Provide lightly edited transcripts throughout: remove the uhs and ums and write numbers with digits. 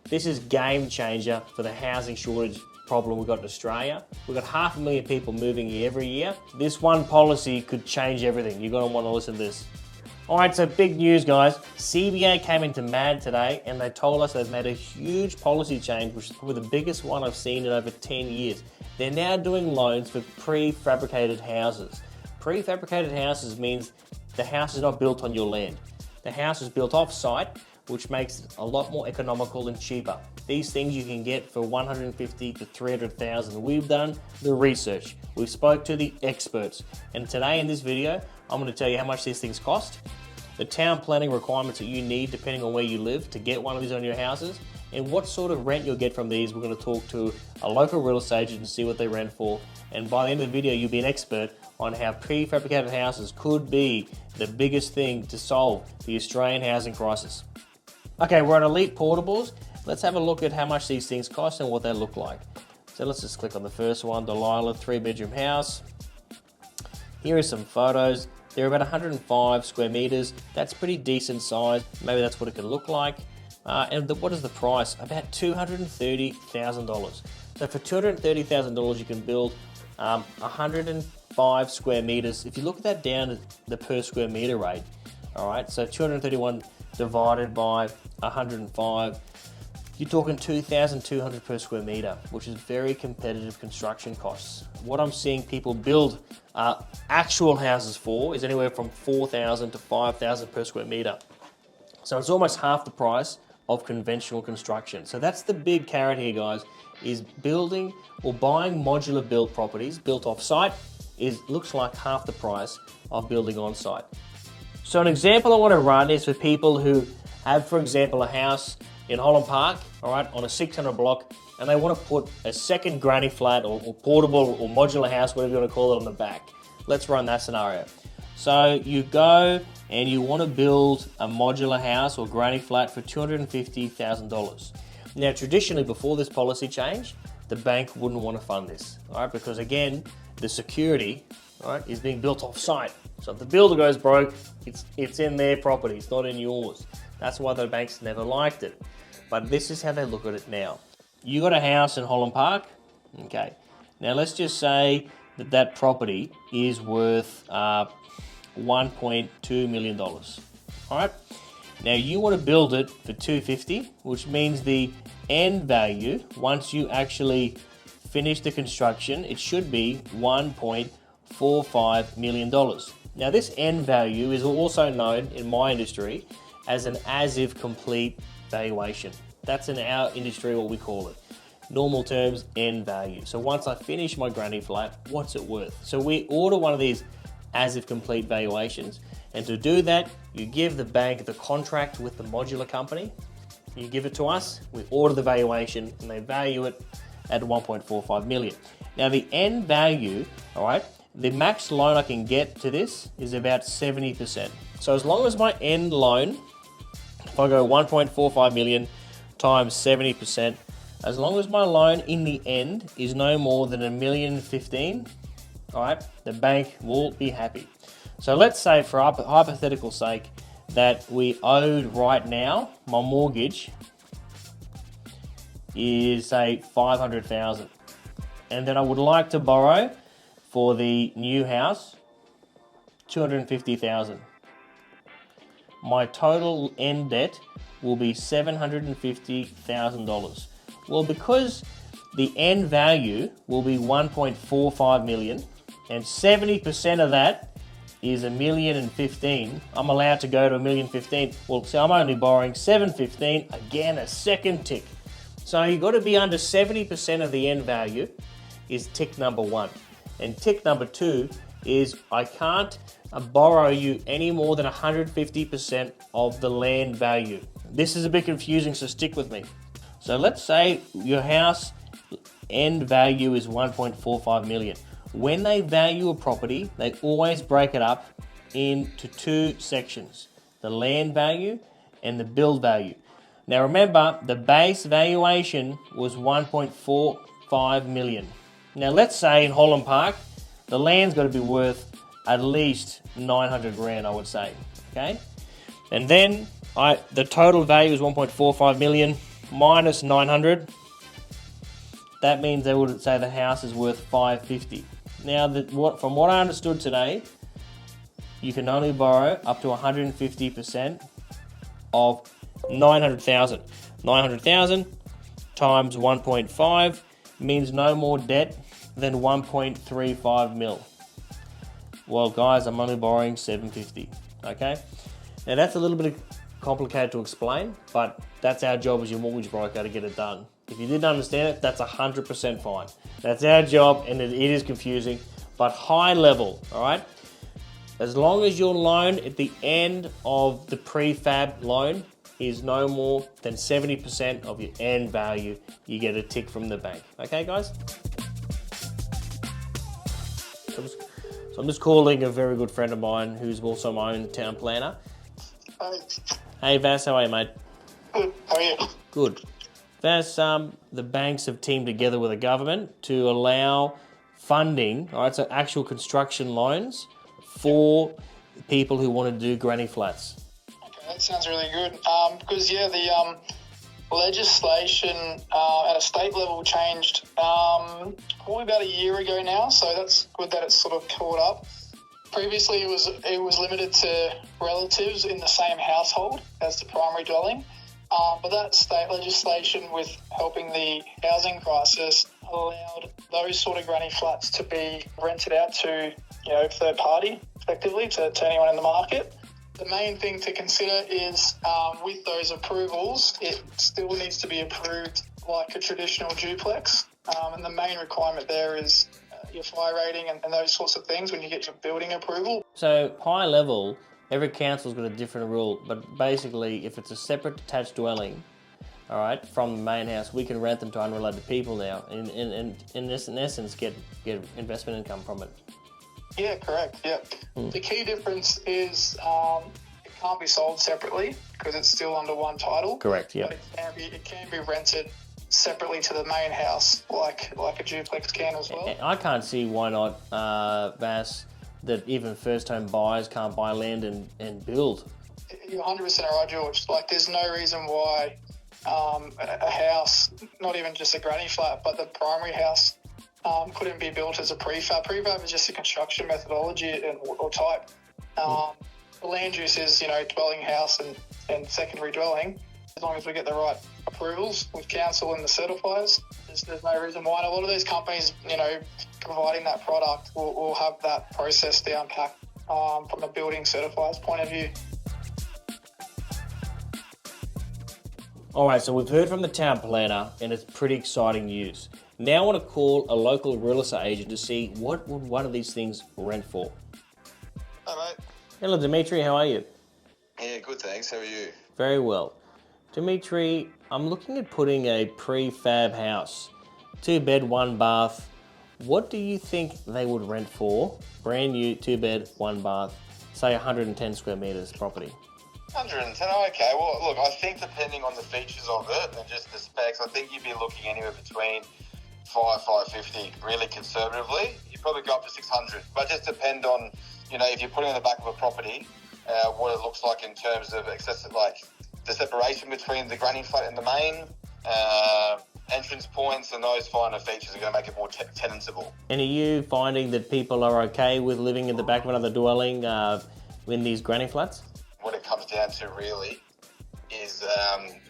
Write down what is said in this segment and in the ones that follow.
This is game changer for the housing shortage problem we've got in Australia. We've got 500,000 people moving here every year. This one policy could change everything. You're gonna wanna listen to this. All right, so big news, guys. CBA came into MAD today and they told us they've made a huge policy change, which is probably the biggest one I've seen in over 10 years. They're now doing loans for prefabricated houses. Prefabricated houses means the house is not built on your land. The house is built off-site, which makes it a lot more economical and cheaper. These things you can get for 150 to 300,000. We've done the research. We spoke to the experts. And today in this video, I'm going to tell you how much these things cost, the town planning requirements that you need depending on where you live to get one of these on your houses, and what sort of rent you'll get from these. We're going to talk to a local real estate agent and see what they rent for. And by the end of the video, you'll be an expert on how prefabricated houses could be the biggest thing to solve the Australian housing crisis. Okay, we're on Elite Portables. Let's have a look at how much these things cost and what they look like. So let's just click on the first one, Delilah 3-bedroom house. Here are some photos. They're about 105 square meters. That's pretty decent size. Maybe that's what it can look like. What is the price? About $230,000. So for $230,000, you can build 105 square meters. If you look at that down to the per square meter rate, all right, so 231 divided by 105, you're talking 2,200 per square meter, which is very competitive construction costs. What I'm seeing people build actual houses for is anywhere from 4,000 to 5,000 per square meter. So it's almost half the price of conventional construction. So that's the big carrot here, guys, is building or buying modular built properties built off site looks like half the price of building on site. So an example I want to run is for people who have, for example, a house in Holland Park, all right, on a 600 block, and they want to put a second granny flat or portable or modular house, whatever you want to call it, on the back. Let's run that scenario. So you go and you want to build a modular house or granny flat for $250,000. Now, traditionally, before this policy change, the bank wouldn't want to fund this, all right, because again, the security, all right, is being built off site. So if the builder goes broke, it's in their property, it's not in yours. That's why the banks never liked it. But this is how they look at it now. You got a house in Holland Park, okay. Now let's just say that that property is worth $1.2 million, all right. Now you want to build it for $250,000, which means the end value, once you actually finish the construction, it should be $1.45 million. Now this end value is also known in my industry as an as-if complete valuation. That's in our industry what we call it. Normal terms, end value. So once I finish my granny flat, what's it worth? So we order one of these as-if complete valuations, and to do that, you give the bank the contract with the modular company, you give it to us, we order the valuation, and they value it at 1.45 million. Now the end value, all right, the max loan I can get to this is about 70%. So as long as my end loan, if I go 1.45 million times 70%, as long as my loan in the end is no more than $1,015,000, all right, the bank will be happy. So let's say, for hypothetical sake, that we owed right now, my mortgage is say $500,000, and then I would like to borrow for the new house $250,000. My total end debt will be $750,000. Well, because the end value will be 1.45 million, and 70% of that is $1,015,000, I'm allowed to go to $1,015,000. Well, so I'm only borrowing $715,000, again, a second tick. So you've got to be under 70% of the end value is tick number one. And tick number two is I can't borrow you any more than 150% of the land value. This is a bit confusing, so stick with me. So let's say your house end value is 1.45 million. When they value a property, they always break it up into two sections, the land value and the build value. Now remember, the base valuation was 1.45 million. Now let's say in Holland Park, the land's got to be worth at least 900 grand, I would say, okay? And then the total value is 1.45 million. minus 900, that means they would say the house is worth 550. Now, from what I understood today, you can only borrow up to 150% of 900,000. 900,000 times 1.5 means no more debt than 1.35 mil. Well, guys, I'm only borrowing 750. Okay, now that's a little bit complicated to explain, but that's our job as your mortgage broker to get it done. If you didn't understand it, that's 100% fine. That's our job, and it is confusing, but high level, all right? As long as your loan at the end of the prefab loan is no more than 70% of your end value, you get a tick from the bank. Okay, guys? So I'm just calling a very good friend of mine who's also my own town planner. Hi. Hey, Vass, how are you, mate? Good. How are you? Good. Vass, the banks have teamed together with the government to allow funding, all right, so actual construction loans for people who want to do granny flats. Okay, that sounds really good. Because the legislation at a state level changed probably about a year ago now, so that's good that it's sort of caught up. Previously, it was limited to relatives in the same household as the primary dwelling, but that state legislation, with helping the housing crisis, allowed those sort of granny flats to be rented out to third party, effectively to anyone in the market. The main thing to consider is with those approvals, it still needs to be approved like a traditional duplex, and the main requirement there is your fire rating and those sorts of things when you get your building approval. So high level, every council's got a different rule, but basically if it's a separate detached dwelling, all right, from the main house, we can rent them to unrelated people now, and in essence get investment income from it. Yeah, correct. Yeah. The key difference is it can't be sold separately because it's still under one title. Correct. Yeah. But it can be rented separately to the main house, like a duplex can as well. I can't see why not, Vass, that even first-home buyers can't buy land and build. You're 100% right, George. Like, there's no reason why a house, not even just a granny flat, but the primary house couldn't be built as a prefab. Prefab is just a construction methodology or type. The land use is, dwelling house and secondary dwelling. As long as we get the right approvals with council and the certifiers, there's no reason why. And a lot of these companies, providing that product will have that process down pat from a building certifier's point of view. All right, so we've heard from the town planner, and it's pretty exciting news. Now I want to call a local real estate agent to see what would one of these things rent for. Hi, mate. Hello, Dimitri. How are you? Yeah, good, thanks. How are you? Very well. Dimitri, I'm looking at putting a prefab house, 2-bed, 1-bath. What do you think they would rent for? Brand new, 2-bed, 1-bath, say 110 square metres property. 110, okay. Well, look, I think depending on the features of it and just the specs, I think you'd be looking anywhere between 550, really conservatively. You'd probably go up to 600, but just depend on, if you're putting on the back of a property, what it looks like in terms of excessive, like the separation between the granny flat and the main, entrance points, and those finer features are going to make it more tenantable. And are you finding that people are okay with living in the back of another dwelling in these granny flats? What it comes down to really is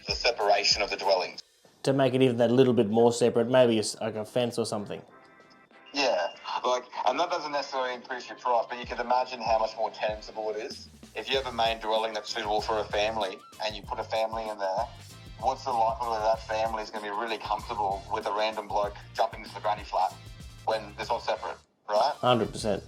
the separation of the dwellings. To make it even that little bit more separate, maybe like a fence or something. Yeah, and that doesn't necessarily increase your price, but you can imagine how much more tenantable it is. If you have a main dwelling that's suitable for a family and you put a family in there, what's the likelihood that family is going to be really comfortable with a random bloke jumping into the granny flat when it's all separate, right? 100%.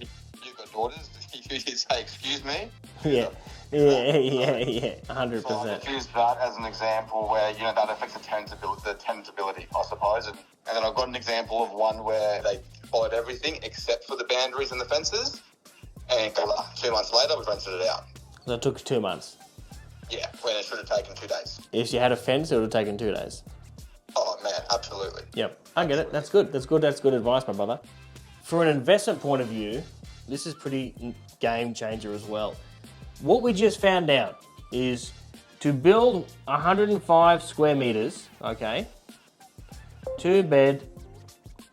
You've got daughters, you say, excuse me? Yeah, 100%. So I'll just use that as an example where, that affects the tenantability, I suppose. And then I've got an example of one where they followed everything except for the boundaries and the fences. And 2 months later, we rented it out. So it took 2 months. Yeah, when it should have taken 2 days. If you had a fence, it would have taken 2 days. Oh, man, absolutely. Yep, I get it. That's good. That's good advice, my brother. For an investment point of view, this is pretty game changer as well. What we just found out is To build 105 square meters, okay, 2 bed,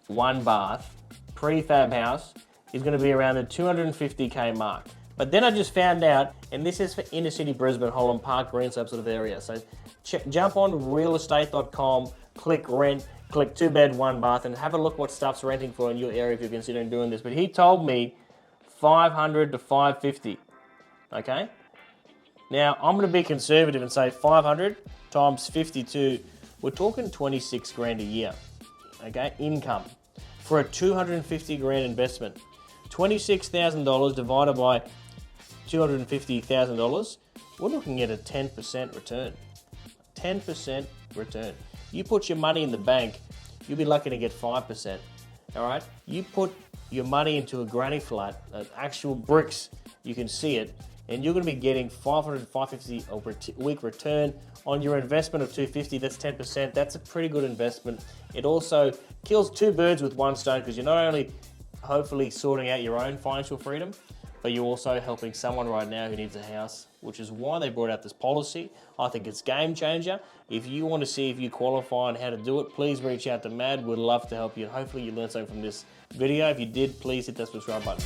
1 bath, prefab house is going to be around the 250k mark. But then I just found out, and this is for inner city Brisbane, Holland Park, Greenside sort of area. So jump on realestate.com, click rent, click 2 bed, 1 bath, and have a look what stuff's renting for in your area if you're considering doing this. But he told me 500 to 550, okay? Now, I'm going to be conservative and say 500 times 52, we're talking 26 grand a year, okay, income for a 250 grand investment. $26,000 divided by $250,000, we're looking at a 10% return. 10% return. You put your money in the bank, you'll be lucky to get 5%, all right? You put your money into a granny flat, actual bricks, you can see it, and you're going to be getting 500 to 550 a week return on your investment of 250. That's 10%. That's a pretty good investment. It also kills 2 birds with 1 stone, because you're not only hopefully sorting out your own financial freedom, but you're also helping someone right now who needs a house, which is why they brought out this policy. I think it's game changer. If you want to see if you qualify and how to do it, please reach out to Mad. We'd love to help you. Hopefully you learned something from this video. If you did, please hit that subscribe button.